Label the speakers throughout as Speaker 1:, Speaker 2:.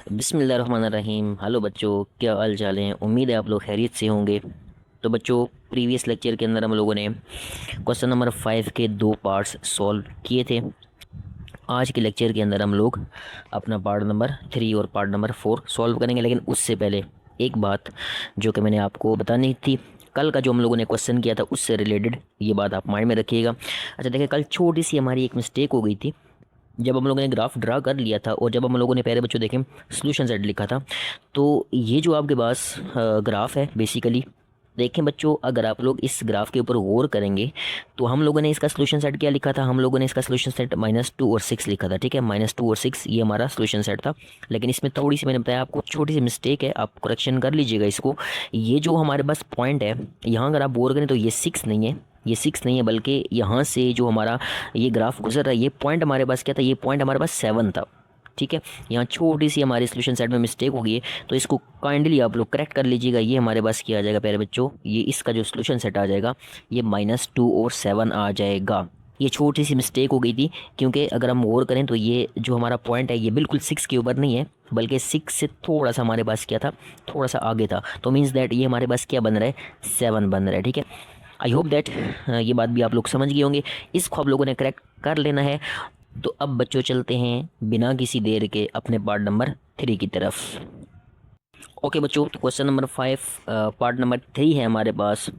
Speaker 1: बिस्मिल्लाहिर्रहमानिर्रहीम। हेलो बच्चों, क्या हाल चाल है? उम्मीद है आप लोग खैरियत से होंगे। तो बच्चों, प्रीवियस लेक्चर के अंदर हम लोगों ने क्वेश्चन नंबर 5 के दो पार्ट्स सॉल्व किए थे। आज के लेक्चर के अंदर हम लोग अपना पार्ट नंबर 3 और पार्ट नंबर 4 सॉल्व करेंगे। लेकिन उससे पहले एक बात जो कि मैंने आपको बतानी थी, कल का जो हम लोगों ने क्वेश्चन किया था उससे रिलेटेड ये बात आप माइंड में रखिएगा। अच्छा देखिए, कल छोटी सी हमारी एक मिस्टेक हो गई थी। जब हम लोगों ने ग्राफ ड्रा कर लिया था और जब हम लोगों ने पहले बच्चों देखें सोल्यूशन सेट लिखा था, तो ये जो आपके पास ग्राफ है बेसिकली, देखें बच्चों, अगर आप लोग इस ग्राफ के ऊपर गौर करेंगे तो हम लोगों ने इसका सोल्यूशन सेट क्या लिखा था? हम लोगों ने इसका सोल्यूशन सेट -2 और 6 लिखा था। ठीक है, -2 और 6 ये हमारा सोल्यूशन सेट था। लेकिन इसमें थोड़ी सी, मैंने बताया आपको, छोटी सी मिस्टेक है, आप करेक्शन कर लीजिएगा इसको। ये जो हमारे पास पॉइंट है यहाँ, अगर आप गौर करें तो ये 6 नहीं है, ये 6 नहीं है, बल्कि यहाँ से जो हमारा ये ग्राफ गुजर रहा है, ये पॉइंट हमारे पास क्या था? ये पॉइंट हमारे पास 7 था। ठीक है, यहाँ छोटी सी हमारे सोल्यूशन सेट में मिस्टेक हो गई है, तो इसको काइंडली आप लोग करेक्ट कर लीजिएगा। ये हमारे पास क्या आ जाएगा प्यारे बच्चों? ये इसका जो सोल्यूशन सेट आ जाएगा ये -2 और 7 आ जाएगा। ये छोटी सी मिस्टेक हो गई थी, क्योंकि अगर हम गौर करें तो ये जो हमारा पॉइंट है ये बिल्कुल 6 के ऊपर नहीं है, बल्कि 6 से थोड़ा सा हमारे पास क्या था? थोड़ा सा आगे था। तो मीन्स दैट ये हमारे पास क्या बन रहा है? 7 बन रहा है। ठीक है, आई होप दैट ये बात भी आप लोग समझ गए होंगे। इसको आप लोगों ने करेक्ट कर लेना है। तो अब बच्चों चलते हैं बिना किसी देर के अपने पार्ट नंबर 3 की तरफ। ओके बच्चों, तो क्वेश्चन नंबर 5 पार्ट नंबर 3 है हमारे पास।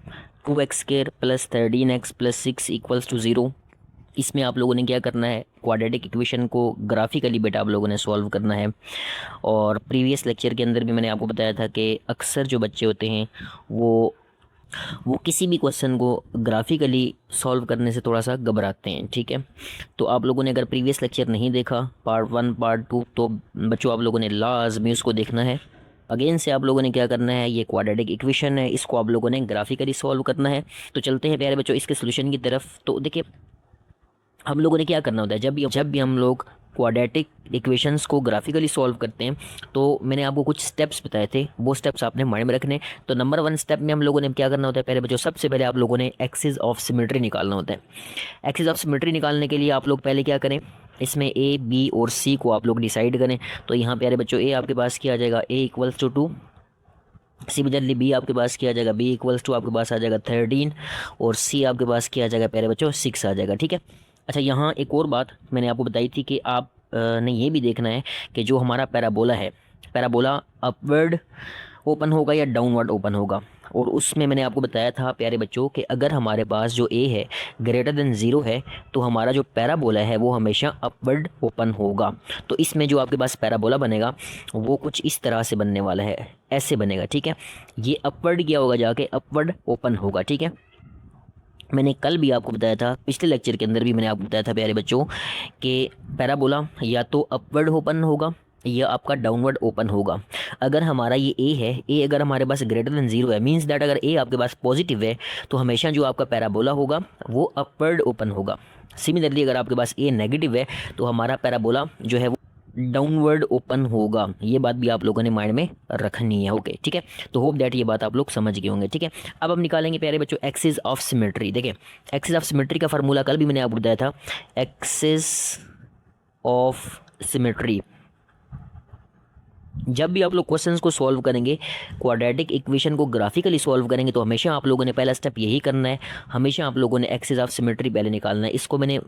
Speaker 1: 2x² + 13x + 6 = 0। इसमें आप लोगों ने क्या करना है? क्वाड्रेटिक इक्वेशन को ग्राफिकली बेटा आप लोगों ने सॉल्व करना है। और प्रीवियस लेक्चर के अंदर भी मैंने आपको बताया था कि अक्सर जो बच्चे होते हैं वो किसी भी क्वेश्चन को ग्राफिकली सॉल्व करने से थोड़ा सा घबराते हैं। ठीक है, तो आप लोगों ने अगर प्रीवियस लेक्चर नहीं देखा, पार्ट 1 पार्ट 2, तो बच्चों आप लोगों ने लाजमी उसको देखना है। अगेन से आप लोगों ने क्या करना है? ये क्वाड्रेटिक इक्वेशन है, इसको आप लोगों ने ग्राफिकली सॉल्व करना है। तो चलते हैं प्यारे बच्चों इसके सोल्यूशन की तरफ। तो देखिए, हम लोगों ने क्या करना होता है जब भी हम लोग क्वाड्रेटिक इक्वेशंस को ग्राफिकली सॉल्व करते हैं, तो मैंने आपको कुछ स्टेप्स बताए थे, वो स्टेप्स आपने माइंड में रखने। तो नंबर 1 स्टेप में हम लोगों ने क्या करना होता है पहले बच्चों? सबसे पहले आप लोगों ने एक्सिस ऑफ सिमेट्री निकालना होता है। एक्सिस ऑफ सिमेट्री निकालने के लिए आप लोग पहले क्या करें? इसमें ए, बी और सी को आप लोग डिसाइड करें। तो यहाँ प्यारे बच्चों ए आपके पास क्या आ जाएगा? ए = 2। सिमिलरली बी आपके पास क्या आ जाएगा? बी = आपके पास आ जाएगा 13। और सी आपके पास क्या आ जाएगा प्यारे बच्चों? 6 आ जाएगा। ठीक है, अच्छा यहाँ एक और बात मैंने आपको बताई थी कि आप ने ये भी देखना है कि जो हमारा पैराबोला है, पैराबोला अपवर्ड ओपन होगा या डाउनवर्ड ओपन होगा। और उसमें मैंने आपको बताया था प्यारे बच्चों कि अगर हमारे पास जो ए है >0 है, तो हमारा जो पैराबोला है वो हमेशा अपवर्ड ओपन होगा। तो इसमें जो आपके पास पैराबोला बनेगा वो कुछ इस तरह से बनने वाला है, ऐसे बनेगा। ठीक है, ये अपवर्ड क्या होगा? जाके अपवर्ड ओपन होगा। ठीक है, मैंने कल भी आपको बताया था, पिछले लेक्चर के अंदर भी मैंने आपको बताया था प्यारे बच्चों कि पैराबोला या तो अपवर्ड ओपन होगा या आपका डाउनवर्ड ओपन होगा। अगर हमारा ये ए है, ए अगर हमारे पास >0 है, मींस दैट अगर ए आपके पास पॉजिटिव है, तो हमेशा जो आपका पैराबोला होगा वो अपवर्ड ओपन होगा। सिमिलरली अगर आपके पास ए नेगेटिव है, तो हमारा पैराबोला जो है वो डाउनवर्ड ओपन होगा। ये बात भी आप लोगों ने माइंड में रखनी है। ओके, ठीक है, तो होप दैट ये बात आप लोग समझ गए होंगे। ठीक है, अब हम निकालेंगे प्यारे बच्चों एक्सिस ऑफ सिमेट्री। देखिए, एक्सिस ऑफ सिमेट्री का फार्मूला कल भी मैंने आपको बताया था। एक्सिस ऑफ सिमेट्री, जब भी आप लोग क्वेश्चंस को सॉल्व करेंगे, क्वाड्रेटिक इक्वेशन को ग्राफिकली सॉल्व करेंगे, तो हमेशा आप लोगों ने पहला स्टेप यही करना है, हमेशा आप लोगों ने एक्सिस ऑफ सिमेट्री पहले निकालना है। इसको मैंने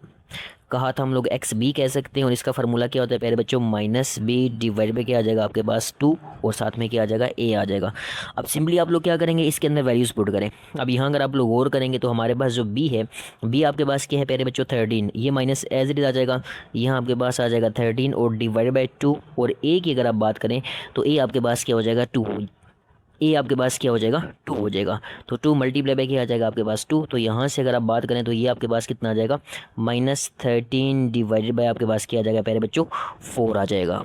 Speaker 1: कहा था हम लोग एक्स बी कह सकते हैं, और इसका फार्मूला क्या होता है प्यारे बच्चों? -b डिवाइड पे क्या आ जाएगा आपके पास? 2, और साथ में क्या आ जाएगा? a आ जाएगा। अब सिंपली आप लोग क्या करेंगे? इसके अंदर वैल्यूज़ पुट करें। अब यहाँ अगर आप लोग गौर करेंगे तो हमारे पास जो b है, b आपके पास क्या है प्यारे बच्चों? 13। ये माइनस एज इट इज आ जाएगा, यहाँ आपके पास आ जाएगा 13 और डिवाइड बाई 2। और a की अगर आप बात करें तो a आपके पास क्या हो जाएगा? 2। ए आपके पास क्या हो जाएगा? 2 हो जाएगा। तो 2 मल्टीप्लाई बाई क्या आ जाएगा आपके पास? 2। तो यहाँ से अगर आप बात करें तो ये आपके पास कितना आ जाएगा? -13 डिवाइडेड बाई आपके पास क्या आ जाएगा प्यारे बच्चों? 4 आ जाएगा।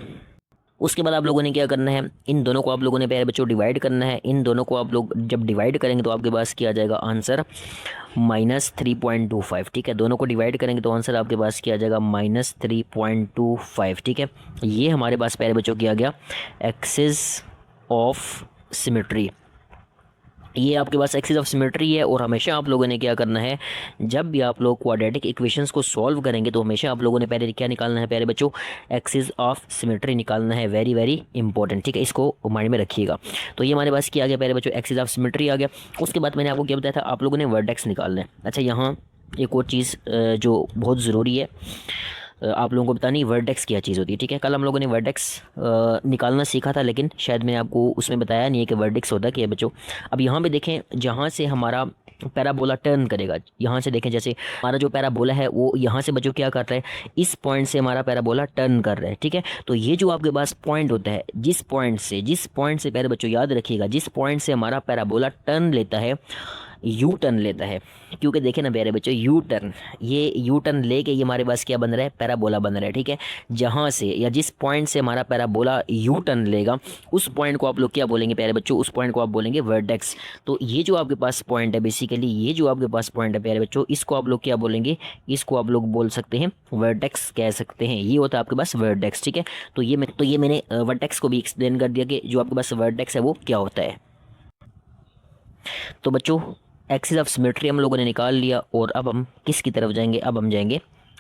Speaker 1: उसके बाद आप लोगों ने क्या करना है? इन दोनों को आप लोगों ने प्यारे बच्चों डिवाइड करना है। इन दोनों को आप लोग जब डिवाइड करेंगे तो आपके पास क्या आ जाएगा? आंसर -3.25। ठीक है, दोनों को डिवाइड करेंगे तो आंसर आपके पास क्या आ जाएगा? -3.25। ठीक है, ये हमारे पास प्यारे बच्चों क्या आ गया? Axis of symmetry. ये आपके पास एक्सिस ऑफ सिमेट्री है। और हमेशा आप लोगों ने क्या करना है, जब भी आप लोग क्वाड्रेटिक इक्वेशंस को सॉल्व करेंगे तो हमेशा आप लोगों ने पहले क्या निकालना है प्यारे बच्चों, एक्सिस ऑफ सिमेट्री निकालना है। वेरी वेरी इंपॉर्टेंट, ठीक है, इसको माइंड में रखिएगा। तो ये हमारे पास क्या आ गया प्यारे बच्चों, एक्सिस ऑफ सिमेट्री आ गया। उसके बाद मैंने आपको क्या बताया था, आप लोगों ने वर्टेक्स निकालना है। अच्छा, यहाँ एक और चीज़ जो बहुत ज़रूरी है आप लोगों को बतानी, वर्टेक्स क्या चीज़ होती है, ठीक है। कल हम लोगों ने वर्टेक्स निकालना सीखा था, लेकिन शायद मैंने आपको उसमें बताया नहीं है कि वर्टेक्स होता क्या है बच्चों। अब यहाँ पे देखें, जहाँ से हमारा पैराबोला टर्न करेगा, यहाँ से देखें, जैसे हमारा जो पैराबोला है वो यहाँ से बच्चों क्या कर रहा है, इस पॉइंट से हमारा पैराबोला टर्न कर रहा है, ठीक है। तो ये जो आपके पास पॉइंट होता है, जिस पॉइंट से प्यारे बच्चों याद रखिएगा, जिस पॉइंट से हमारा पैराबोला टर्न लेता है, यू टर्न लेता है, क्योंकि देखें ना प्यारे बच्चों, यू टर्न लेके ये हमारे पास क्या बन रहा है, पैराबोला बन रहा है, ठीक है। जहाँ से या जिस पॉइंट से हमारा पैराबोला यू टर्न लेगा, उस पॉइंट को आप लोग क्या बोलेंगे प्यारे बच्चों, उस पॉइंट को आप बोलेंगे वर्टेक्स। तो ये जो आपके पास पॉइंट है, बेसिकली ये जो आपके पास पॉइंट है प्यारे बच्चों, इसको आप लोग क्या बोलेंगे, इसको आप लोग बोल सकते हैं वर्टेक्स कह सकते हैं। ये होता है आपके पास वर्टेक्स, ठीक है। तो ये मैंने वर्टेक्स को भी एक्सप्लेन कर दिया कि जो आपके पास वर्टेक्स है वो क्या होता है। तो बच्चों, एक्सिस ऑफ सिमेट्री हम लोगों ने निकाल लिया, और अब हम किसकी तरफ जाएंगे, अब हम जाएंगे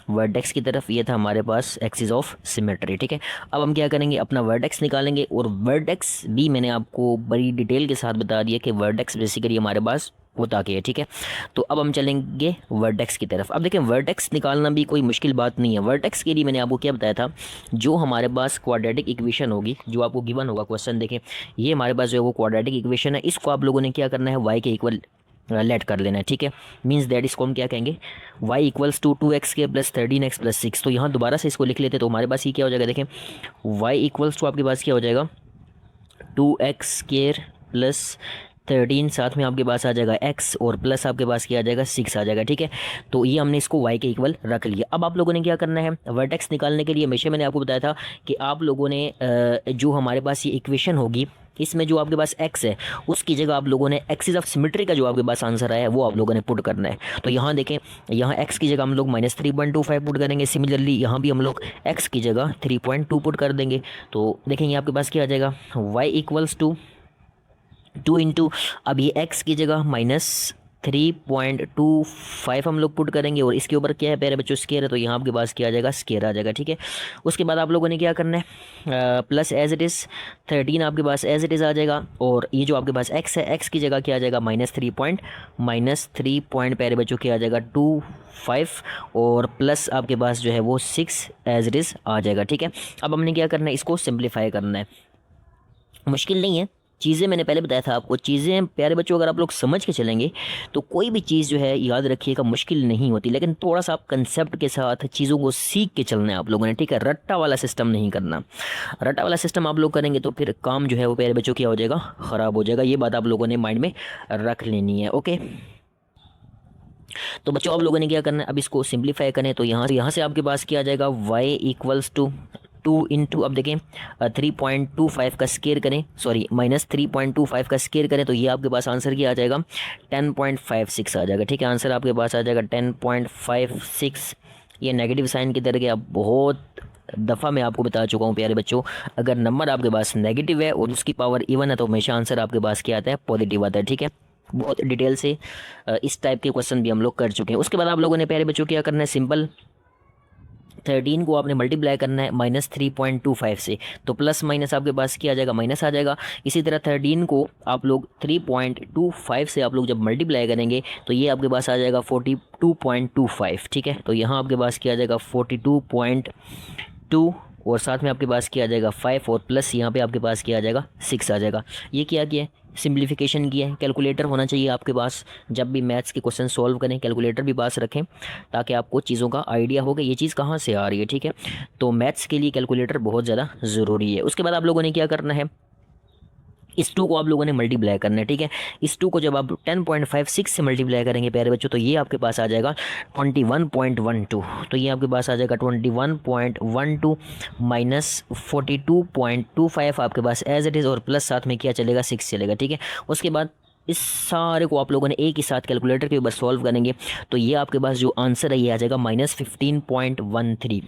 Speaker 1: वर्टेक्स की तरफ। ये था हमारे पास एक्सिस ऑफ सिमेट्री, ठीक है। अब हम क्या करेंगे, अपना वर्टेक्स निकालेंगे। और वर्टेक्स भी मैंने आपको बड़ी डिटेल के साथ बता दिया कि वर्टेक्स बेसिकली हमारे पास होता क्या है, ठीक है। तो अब हम चलेंगे वर्टेक्स की तरफ। अब देखें, वर्टेक्स निकालना भी कोई मुश्किल बात नहीं है। वर्टेक्स के लिए मैंने आपको क्या बताया था, जो हमारे पास क्वाड्रेटिक इक्वेशन होगी, जो आपको गिवन होगा क्वेश्चन, देखें ये हमारे पास जो है वो क्वाड्रेटिक इक्वेशन है, इसको आप लोगों ने क्या करना है, वाई के इक्वल लेट कर लेना है, ठीक है। मीन्स दैट इसको हम क्या कहेंगे, y equals to 2x² plus 13x plus 6। तो यहाँ दोबारा से इसको लिख लेते, तो हमारे पास ये क्या हो जाएगा, देखें y इक्वल्स टू आपके पास क्या हो जाएगा, 2x² प्लस 13, साथ में आपके पास आ जाएगा x, और प्लस आपके पास क्या आ जाएगा, 6 आ जाएगा, ठीक है। तो ये हमने इसको y के इक्वल रख लिया। अब आप लोगों ने क्या करना है, वर्टेक्स निकालने के लिए हमेशा मैंने आपको बताया था कि आप लोगों ने जो हमारे पास ये इक्वेशन होगी, इसमें जो आपके पास x है, उसकी जगह आप लोगों ने एक्सिस ऑफ सिमेट्री का जो आपके पास आंसर आया है वो आप लोगों ने पुट करना है। तो यहाँ देखें, यहाँ x की जगह हम लोग -3.25 पुट करेंगे। सिमिलरली यहाँ भी हम लोग x की जगह 3.2 पुट कर देंगे। तो देखेंगे आपके पास क्या आ जाएगा, y इक्वल्स टू 2 इंटू, अब ये x की जगह -3.25 हम लोग पुट करेंगे, और इसके ऊपर क्या है प्यारे बच्चों, स्केयर है, तो यहाँ आपके पास क्या आ जाएगा, स्केयर आ जाएगा, ठीक है। उसके बाद आप लोगों ने क्या करना है, प्लस एज इट इज़ 13 आपके पास एज इट इज़ आ जाएगा, और ये जो आपके पास x है, x की जगह क्या आ जाएगा, -3 पॉइंट प्यारे बच्चों क्या आ जाएगा 25, और प्लस आपके पास जो है वो 6 एज इट इज़ आ जाएगा, ठीक है। अब हमने क्या करना है, इसको सिंप्लीफाई करना है। मुश्किल नहीं है, चीज़ें मैंने पहले बताया था आपको, चीज़ें प्यारे बच्चों अगर आप लोग समझ के चलेंगे तो कोई भी चीज़ जो है, याद रखिएगा, मुश्किल नहीं होती। लेकिन थोड़ा सा आप कंसेप्ट के साथ चीज़ों को सीख के चलना है आप लोगों ने, ठीक है। रट्टा वाला सिस्टम नहीं करना। रट्टा वाला सिस्टम आप लोग करेंगे तो फिर काम जो है वो प्यारे बच्चों क्या हो जाएगा, ख़राब हो जाएगा। ये बात आप लोगों ने माइंड में रख लेनी है, ओके। तो बच्चों आप लोगों ने क्या करना है, अब इसको सिंप्लीफाई करें तो यहाँ से आपके पास क्या आ जाएगा, y इक्वल्स टू 2 इंटू, अब देखें 3.25 का स्केयर करें, सॉरी -3.25 का स्केयर करें, तो ये आपके पास आंसर क्या आ जाएगा, 10.56 आ जाएगा, ठीक है। आंसर आपके पास आ जाएगा 10.56। ये नेगेटिव साइन की तरह के, अब बहुत दफ़ा मैं आपको बता चुका हूँ प्यारे बच्चों, अगर नंबर आपके पास नेगेटिव है और उसकी पावर इवन है तो हमेशा आंसर आपके पास क्या आता है, पॉजिटिव आता है, ठीक है। बहुत डिटेल से इस टाइप के क्वेश्चन भी हम लोग कर चुके हैं। उसके बाद आप लोगों ने प्यारे बच्चों क्या करना है, सिंपल 13 को आपने मल्टीप्लाई करना है -3.25 से, तो प्लस माइनस आपके पास क्या आ जाएगा, माइनस आ जाएगा। इसी तरह 13 को आप लोग 3.25 से आप लोग जब मल्टीप्लाई करेंगे तो ये आपके पास आ जाएगा 42.25, ठीक है। तो यहाँ आपके पास क्या आ जाएगा 42.2, और साथ में आपके पास क्या आ जाएगा 5, और प्लस यहाँ पे आपके पास क्या आ जाएगा 6 आ जाएगा। ये क्या किया है, सिंप्लीफिकेशन किया है। कैलकुलेटर होना चाहिए आपके पास, जब भी मैथ्स के क्वेश्चन सॉल्व करें कैलकुलेटर भी पास रखें, ताकि आपको चीज़ों का आइडिया हो कि ये चीज़ कहाँ से आ रही है, ठीक है। तो मैथ्स के लिए कैलकुलेटर बहुत ज़्यादा ज़रूरी है। उसके बाद आप लोगों ने क्या करना है, इस 2 को आप लोगों ने मल्टीप्लाई करना है, ठीक है। इस 2 को जब आप 10.56 से मल्टीप्लाई करेंगे प्यारे बच्चों, तो ये आपके पास आ जाएगा 21.12, तो ये आपके पास आ जाएगा 21.12 माइनस 42.25 आपके पास एज इट इज़, और प्लस साथ में क्या चलेगा 6 चलेगा, ठीक है। उसके बाद इस सारे को आप लोगों ने एक ही साथ कैलकुलेटर के ऊपर सॉल्व करेंगे, तो ये आपके पास जो आंसर है ये आ जाएगा -15.13।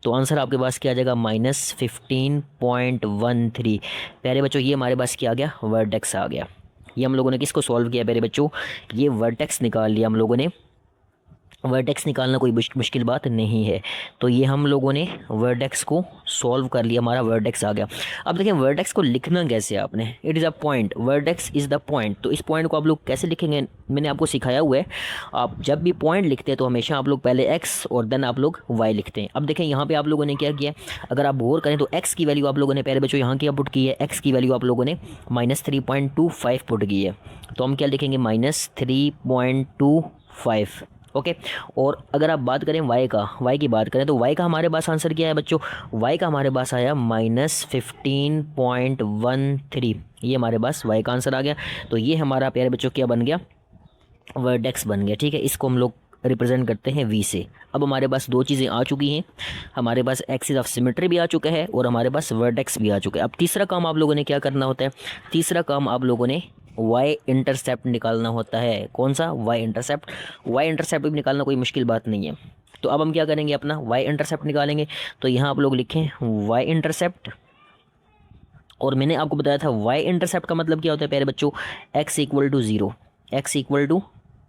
Speaker 1: तो आंसर आपके पास क्या आ जाएगा, -15.13। प्यारे बच्चों ये हमारे पास क्या आ गया, वर्टेक्स आ गया, ये हम लोगों ने किसको सॉल्व किया प्यारे बच्चों, ये वर्टेक्स निकाल लिया हम लोगों ने। वर्टेक्स निकालना कोई मुश्किल बात नहीं है, तो ये हम लोगों ने वर्टेक्स को सॉल्व कर लिया, हमारा वर्टेक्स आ गया। अब देखिए वर्टेक्स को लिखना कैसे आपने, it is a point, vertex is the point. तो इस पॉइंट को आप लोग कैसे लिखेंगे, मैंने आपको सिखाया हुआ है। आप जब भी पॉइंट लिखते हैं तो हमेशा आप लोग पहले एक्स और देन आप लोग वाई लिखते हैं। अब देखें यहाँ पे आप लोगों ने क्या किया, अगर आप गौर करें तो एक्स की वैल्यू आप लोगों ने पहले बच्चों यहाँ की पुट की है, एक्स की वैल्यू आप लोगों ने -3.25 पुट की है। तो हम क्या लिखेंगे, -3.25, ओके। और अगर आप बात करें वाई की बात करें तो वाई का हमारे पास आंसर क्या है बच्चों, वाई का हमारे पास आया -15.13, ये हमारे पास वाई का आंसर आ गया। तो ये हमारा प्यारे बच्चों क्या बन गया, वर्टेक्स बन गया, ठीक है। इसको हम लोग रिप्रेजेंट करते हैं वी से। अब हमारे पास दो चीज़ें आ चुकी हैं, हमारे पास एक्सिस ऑफ सिमेट्री भी आ चुका है और हमारे पास वर्टेक्स भी आ चुका है। अब तीसरा काम आप लोगों ने क्या करना होता है, तीसरा काम आप लोगों ने वाई इंटरसेप्ट निकालना होता है। कौन सा, वाई इंटरसेप्ट। वाई इंटरसेप्ट भी निकालना कोई मुश्किल बात नहीं है। तो अब हम क्या करेंगे, अपना वाई इंटरसेप्ट निकालेंगे। तो यहाँ आप लोग लिखें वाई इंटरसेप्ट, और मैंने आपको बताया था वाई इंटरसेप्ट का मतलब क्या होता है प्यारे बच्चों, x equal to zero, x equal to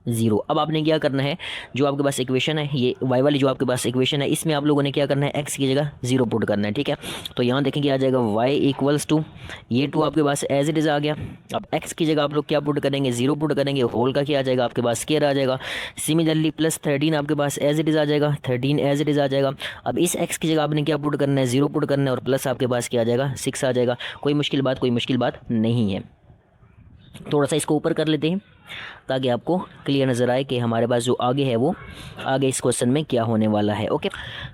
Speaker 1: zero. अब आपने क्या करना है, जो आपके पास इक्वेशन है, ये वाई वाली जो आपके पास इक्वेशन है, इसमें आप लोगों ने क्या करना है, एक्स की जगह ज़ीरो पुट करना है, ठीक है। तो यहाँ देखेंगे आ जाएगा वाई इक्वल्स टू, ये टू आपके पास एज इट इज़ आ गया। अब एक्स की जगह आप लोग क्या पुट करेंगे, ज़ीरो पुट करेंगे, होल का क्या आ जाएगा आपके पास, स्क्वायर आ जाएगा। सिमिलरली +13 आपके पास एज इट इज़ आ जाएगा, 13 एज इट इज़ आ जाएगा। अब इस एक्स की जगह आपने क्या पुट करना है, ज़ीरो पुट करना है, और प्लस आपके पास क्या आ जाएगा, 6 आ जाएगा। कोई मुश्किल बात नहीं है। थोड़ा सा इसको ऊपर कर लेते हैं ताकि आपको क्लियर नज़र आए कि हमारे पास जो आगे है वो आगे इस क्वेश्चन में क्या होने वाला है, ओके।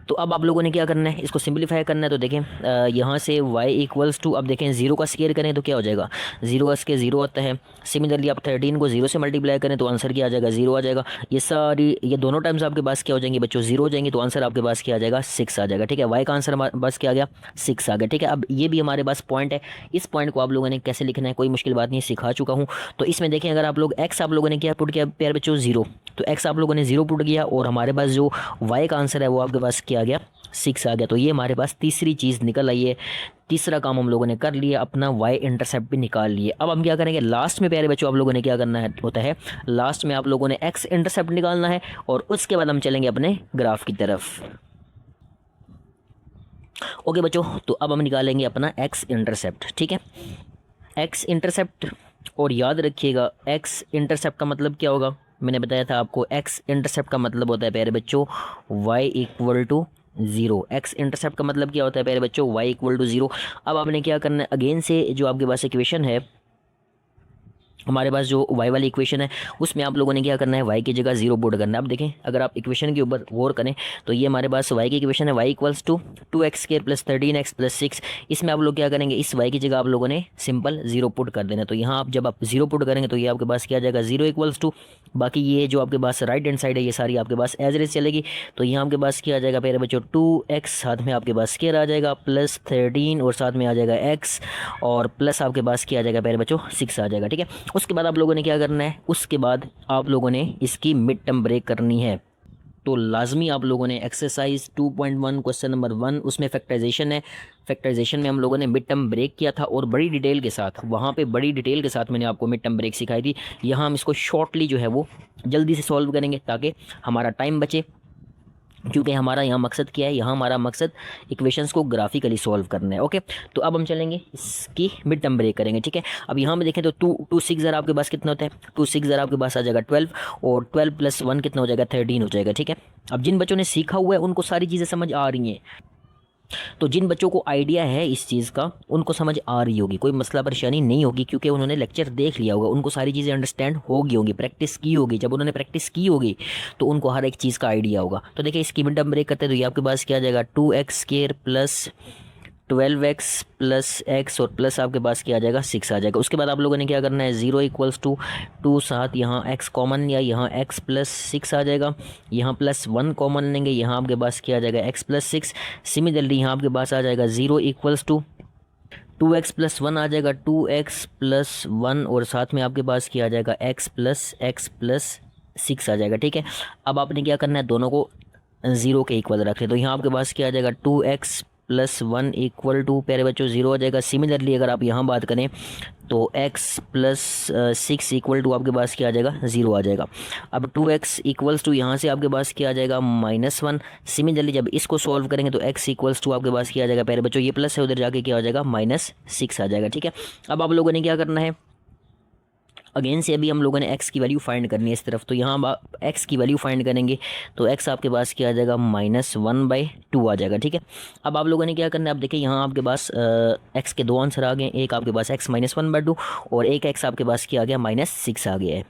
Speaker 1: तो अब आप लोगों ने क्या करना है, इसको सिंपलीफाई करना है। तो देखें यहाँ से y इक्वल्स टू, अब देखें ज़ीरो का स्क्वायर करें तो क्या हो जाएगा, ज़ीरो का स्क्वायर ज़ीरो होता है। सिमिलरली आप 13 को ज़ीरो से मल्टीप्लाई करें तो आंसर क्या आ जाएगा, ज़ीरो आ जाएगा। ये दोनों टाइम्स आपके पास क्या हो जाएंगे बच्चों, ज़ीरो हो जाएंगे, तो आंसर आपके पास क्या आ जाएगा, 6 आ जाएगा, ठीक है। y का आंसर हमारे पास क्या आ गया, 6 आ गया, ठीक है। अब ये भी हमारे पास पॉइंट है, इस पॉइंट को आप लोगों ने कैसे लिखना है कोई मुश्किल बात नहीं, सिखा चुका हूँ। तो इसमें देखें अगर आप लोग x आप लोगों ने क्या पुट किया प्यारे बच्चों, ज़ीरो, तो x आप लोगों ने ज़ीरो पुट किया, और हमारे पास जो y का आंसर है वो आपके पास क्या आ गया, 6 आ गया। तो ये हमारे पास तीसरी चीज़ निकल आई है, तीसरा काम हम लोगों ने कर लिया, अपना y इंटरसेप्ट भी निकाल लिए। अब हम क्या करेंगे, लास्ट में प्यारे बच्चों आप लोगों ने क्या करना है होता है, लास्ट में आप लोगों ने x इंटरसेप्ट निकालना है, और उसके बाद हम चलेंगे अपने ग्राफ की तरफ। ओके बच्चों, तो अब हम निकालेंगे अपना x इंटरसेप्ट, ठीक है, x इंटरसेप्ट। और याद रखिएगा x इंटरसेप्ट का मतलब क्या होगा, मैंने बताया था आपको, x इंटरसेप्ट का मतलब होता है प्यारे बच्चों y equal to zero. X intercept का मतलब क्या होता है प्यारे बच्चों, y इक्वल टू ज़ीरो। अब आपने क्या करना है, अगेन से जो आपके पास इक्वेशन है, हमारे पास जो y वाली इक्वेशन है उसमें आप लोगों ने क्या करना है, y की जगह ज़ीरो पुट करना है। अब देखें अगर आप इक्वेशन के ऊपर गौर करें तो ये हमारे पास y की इक्वेशन है, y equals to 2x² + 13x + 6। इसमें आप लोग क्या करेंगे, इस y की जगह आप लोगों ने सिंपल ज़ीरो पुट कर देना। तो यहाँ आप जब आप ज़ीरो पुट करेंगे तो ये आपके पास क्या आ जाएगा, ज़ीरो इक्वल्स टू, बाकी ये जो आपके पास राइट हैंड साइड है ये सारी आपके पास एज इट इज चलेगी। तो यहाँ आपके पास क्या आ जाएगा प्यारे बच्चों, 2x, साथ में आपके पास स्क्वायर आ जाएगा, +13 और साथ में आ जाएगा x, और प्लस आपके पास क्या आ जाएगा प्यारे बच्चों, 6 आ जाएगा, ठीक है। उसके बाद आप लोगों ने क्या करना है, उसके बाद आप लोगों ने इसकी मिड टर्म ब्रेक करनी है। तो लाजमी आप लोगों ने एक्सरसाइज 2.1 क्वेश्चन नंबर 1 उसमें फैक्टराइजेशन है, फैक्टराइजेशन में हम लोगों ने मिड टर्म ब्रेक किया था और बड़ी डिटेल के साथ, वहाँ पे बड़ी डिटेल के साथ मैंने आपको मिड टर्म ब्रेक सिखाई थी। यहाँ हम इसको शॉर्टली जो है वो जल्दी से सॉल्व करेंगे ताकि हमारा टाइम बचे, क्योंकि हमारा यहाँ मकसद क्या है, यहाँ हमारा मकसद इक्वेशंस को ग्राफिकली सॉल्व करना है, ओके। तो अब हम चलेंगे इसकी मिड टर्म ब्रेक करेंगे, ठीक है। अब यहाँ में देखें तो 2 6 ज़रा आपके पास कितना होता है, 2 6 ज़रा आपके पास आ जाएगा 12, और 12 + 1 कितना हो जाएगा, 13 हो जाएगा, ठीक है। अब जिन बच्चों ने सीखा हुआ है उनको सारी चीज़ें समझ आ रही हैं, तो जिन बच्चों को आइडिया है इस चीज़ का उनको समझ आ रही होगी, कोई मसला परेशानी नहीं होगी, क्योंकि उन्होंने लेक्चर देख लिया होगा, उनको सारी चीज़ें अंडरस्टैंड होगी, प्रैक्टिस की होगी। जब उन्होंने प्रैक्टिस की होगी तो उनको हर एक चीज़ का आइडिया होगा। तो देखिए इसकी मिड टर्म ब्रेक करते हैं तो ये आपके पास क्या आ जाएगा, 2x² + 12x + x, और प्लस आपके पास क्या आ जाएगा, 6 आ जाएगा। उसके बाद आप लोगों ने क्या करना है, 0 इक्वल्स टू 2, साथ यहाँ x कॉमन, या यहाँ x + 6 आ जाएगा, यहाँ +1 कॉमन लेंगे, यहाँ आपके पास क्या आ जाएगा, x + 6। सिमिलरली यहाँ आपके पास आ जाएगा 0 इक्वल्स टू 2x + 1 आ जाएगा, 2x + 1, और साथ में आपके पास क्या आ जाएगा, x + 6 आ जाएगा, ठीक है। अब आपने क्या करना है, दोनों को 0 के इक्वल रखें, तो यहाँ आपके पास क्या आ जाएगा, 2x प्लस 1 इक्वल टू प्यारे बच्चों 0 आ जाएगा। सिमिलरली अगर आप यहाँ बात करें तो x प्लस 6 इक्वल टू आपके पास क्या आ जाएगा, 0 आ जाएगा। अब 2x इक्वल्स टू यहाँ से आपके पास क्या आ जाएगा, -1। सिमिलरली जब इसको सॉल्व करेंगे तो x इक्वल्स टू आपके पास क्या आ जाएगा प्यारे बच्चों, ये प्लस है उधर जाके क्या आ जाएगा, -6 आ जाएगा। ठीक है, अब आप लोगों ने क्या करना है, अगेन से अभी हम लोगों ने x की वैल्यू फाइंड करनी है इस तरफ, तो यहाँ आप x की वैल्यू फाइंड करेंगे तो x आपके पास क्या आ जाएगा, -1/2 आ जाएगा। ठीक है, अब आप लोगों ने क्या करना है, अब देखिए यहाँ आपके पास x के दो आंसर आ गए, एक आपके पास x -1/2 और एक x आपके पास क्या आ गया, -6 आ गया है।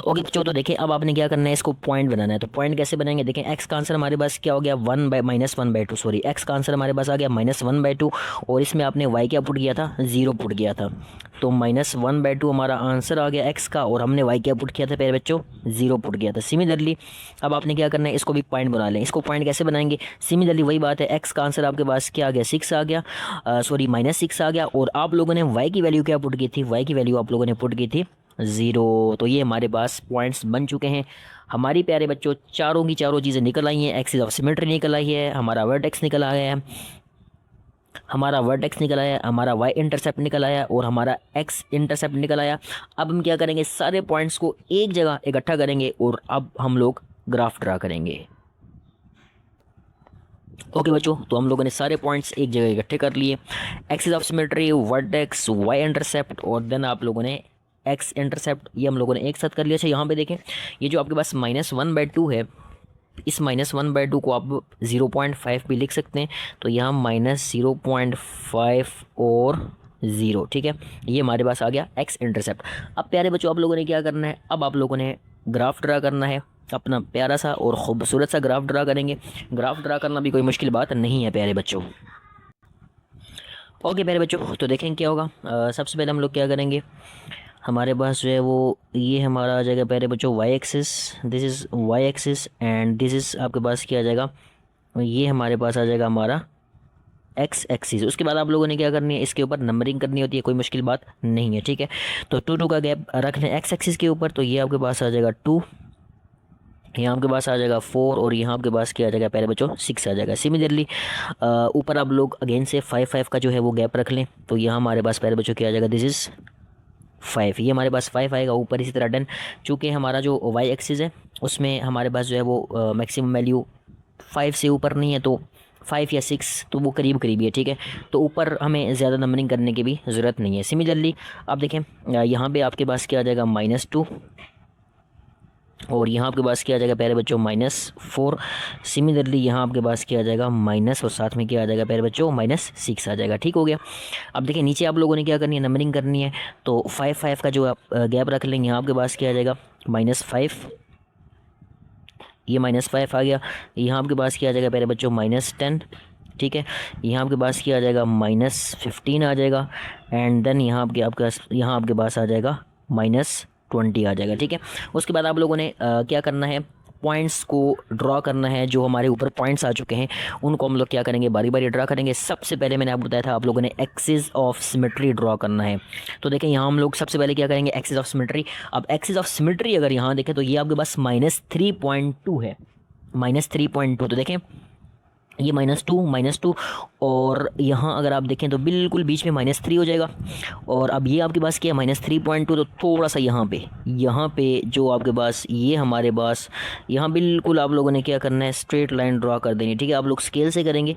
Speaker 1: ओके बच्चों, तो देखिए अब आपने क्या करना है, इसको पॉइंट बनाना है। तो पॉइंट कैसे बनाएंगे, देखें एक्स का आंसर हमारे पास क्या हो गया, -1/2 सॉरी, एक्स का आंसर हमारे पास आ गया -1/2 और इसमें आपने वाई क्या पुट किया था, 0 पुट किया था। तो -1/2 हमारा आंसर आ गया एक्स का और हमने वाई क्या पुट किया था प्यारे बच्चों, 0 पुट किया था। सिमिलरली अब आपने क्या करना है, इसको भी पॉइंट बना लें। इसको पॉइंट कैसे बनाएंगे, सिमिलरली वही बात है, एक्स का आंसर आपके पास क्या आ गया, 6 आ गया, सॉरी -6 आ गया और आप लोगों ने वाई की वैल्यू क्या पुट की थी, वाई की वैल्यू आप लोगों ने पुट की थी 0। तो ये हमारे पास पॉइंट्स बन चुके हैं। हमारी प्यारे बच्चों चारों की चारों चीज़ें निकल आई हैं। एक्सिस ऑफ सिमेट्री निकल आई है, हमारा वर्टेक्स निकल आया है, हमारा वर्टेक्स निकल आया, हमारा वाई इंटरसेप्ट निकल आया और हमारा एक्स इंटरसेप्ट निकल आया। अब हम क्या करेंगे, सारे पॉइंट्स को एक जगह इकट्ठा करेंगे और अब हम लोग ग्राफ ड्रा करेंगे। ओके बच्चों, तो हम लोगों ने सारे पॉइंट्स एक जगह इकट्ठे कर लिए, axis of symmetry, vertex, y intercept और देन आप लोगों ने एक्स इंटरसेप्ट, ये हम लोगों ने एक साथ कर लिया। अच्छा यहाँ पे देखें, ये जो आपके पास -1/2 है, इस -1/2 को आप 0.5 भी लिख सकते हैं। तो यहाँ -0.5 और 0, ठीक है, ये हमारे पास आ गया एक्स इंटरसेप्ट। अब प्यारे बच्चों आप लोगों ने क्या करना है, अब आप लोगों ने ग्राफ ड्रा करना है, अपना प्यारा सा और खूबसूरत सा ग्राफ ड्रा करेंगे। ग्राफ ड्रा करना भी कोई मुश्किल बात नहीं है प्यारे बच्चों। ओके प्यारे बच्चों, तो देखें क्या होगा। सबसे पहले हम लोग क्या करेंगे, हमारे पास जो है वो ये हमारा आ जाएगा प्यारे बच्चों y axis, this is y axis and this is आपके पास क्या आ जाएगा, ये हमारे पास आ जाएगा हमारा एक्स एक्सिस। उसके बाद आप लोगों ने क्या करनी है, इसके ऊपर नंबरिंग करनी होती है, कोई मुश्किल बात नहीं है। ठीक है, तो 2 का गैप रख लें एक्स एक्सिस के ऊपर, तो ये आपके पास आ जाएगा 2, यहाँ आपके पास आ जाएगा 4 और यहाँ आपके पास क्या आ जाएगा प्यारे बच्चों, 6 आ जाएगा। सिमिलरली ऊपर आप लोग अगेन से 5 का जो है वो गैप रख लें, तो यहाँ हमारे पास प्यारे बच्चों क्या आ जाएगा, दिस इज़ 5, ये हमारे पास 5 आएगा ऊपर। इसी तरह डन, चूँकि हमारा जो वाई एक्सिस है उसमें हमारे पास जो है वो मैक्सिमम वैल्यू 5 से ऊपर नहीं है, तो 5 या 6 तो वो करीब करीब ही है। ठीक है, तो ऊपर हमें ज़्यादा नंबरिंग करने की भी ज़रूरत नहीं है। सिमिलरली आप देखें यहाँ पे आपके पास क्या आ जाएगा, -2 और यहाँ आपके पास क्या आ जाएगा प्यारे बच्चों, -4। सिमिलरली यहाँ आपके पास क्या आ जाएगा, माइनस और साथ में क्या आ जाएगा प्यारे बच्चों, -6 आ जाएगा। ठीक हो गया। अब देखिए नीचे आप लोगों ने क्या करनी है, नंबरिंग करनी है, तो 5 का जो आप गैप रख लेंगे, यहाँ आपके पास क्या आ जाएगा, -5, ये -5 आ गया। यहाँ आपके पास क्या आ जाएगा प्यारे बच्चों, -10। ठीक है, यहाँ आपके पास क्या आ जाएगा, -15 आ जाएगा एंड देन यहाँ आपके पास आ जाएगा -20 आ जाएगा। ठीक है, उसके बाद आप लोगों ने क्या करना है, पॉइंट्स को ड्रॉ करना है। जो हमारे ऊपर पॉइंट्स आ चुके हैं उनको हम लोग क्या करेंगे, बारी बारी ड्रा करेंगे। सबसे पहले मैंने आपको बताया था आप लोगों ने एक्सिस ऑफ सिमेट्री ड्रॉ करना है। तो देखें यहाँ हम लोग सबसे पहले क्या करेंगे, एक्सिस ऑफ सिमेट्री। अब एक्सिस ऑफ सिमेट्री अगर यहाँ देखें तो ये आपके पास -3.2 है, -3.2। तो देखें ये -2 और यहाँ अगर आप देखें तो बिल्कुल बीच में -3 हो जाएगा। और अब ये आपके पास क्या है, -3.2, तो थोड़ा सा यहाँ पे जो आपके पास ये हमारे पास यहाँ बिल्कुल आप लोगों ने क्या करना है, स्ट्रेट लाइन ड्रॉ कर देनी। ठीक है, आप लोग स्केल से करेंगे